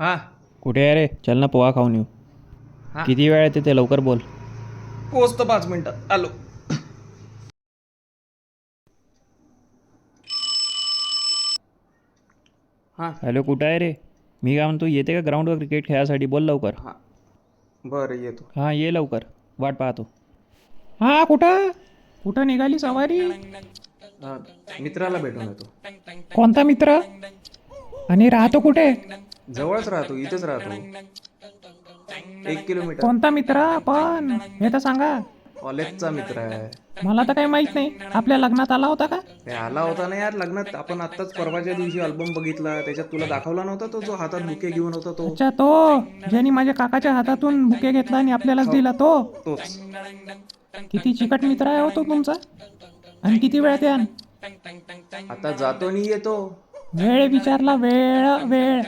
हा. कुठे आहे रे? चल ना पोहा खाऊन येऊ. हा. किती वेळ येते ते लवकर बोल. पोचतो 5 मिनिटात आलो. हा. हॅलो, कुठं आहे रे? मी काय म्हणतो, येते का ग्राउंडवर क्रिकेट खेळायसाठी? बोल लवकर. हा बरं येतो. हां, ये लवकर, वाट पाहतो. हां, कुठं कुठं निघाली सवारी? हा, मित्राला भेटून येतो. कोणता मित्र? आणि राहतो कुठे? जवळच राहतो, इथंच राहतो. 1 किलोमीटर. कोणता मित्र पण हे तर सांगा. कॉलेजचा मित्र आहे. मला तर काही माहित नाही. आपल्या लग्नात आला होता का? हे आला होता ना यार लग्नात. आपण आत्ताच परवाच्या दिवशी अल्बम बघितला, त्याच्यात तुला दाखवला नव्हता तो, जो हातात बुके घेऊन होता तो. अच्छा, तो ज्यांनी माझ्या काकाच्या हातातून बुके घेतला आणि आपल्यालाच हो, दिला तो. तोच. किती चिकट मित्र आहे हो तो तुमचा. आणि किती वेळात यान? आता जातो आणि येतो. वेळ विचारला, वेळ वेळ.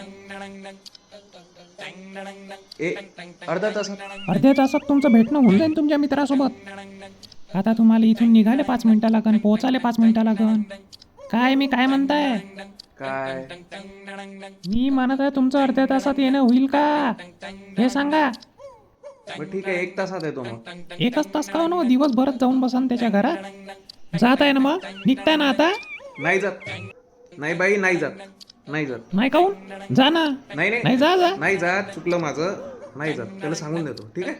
अर्धा तासात. अर्ध्या तासात तुमचं भेटणं होऊन जाईल तुमच्या मित्रासोबत. आता तुम्हाला इथून निघाले 5 मिनिटं लागन, पोहोचाले 5 मिनिटं लागन. काय मी काय म्हणताय? काय? मी म्हणत आहे तुमचं अर्ध्या तासात येणं होईल का? हे सांगा. बरं ठीक आहे, 1 तासात येतो मग. 1 तास का हो, दिवसभरच जाऊन बसा ना त्याच्या घरात. जात आहे ना मग? निघताय ना आता? नाही जात. नाही बाई, नाही जात. नाही जात. नाही काहून? जा ना. नाही नाही, जा जा. नाही जात. चुकलं माझं. नाही जात. त्याला सांगून देतो. ठीक आहे.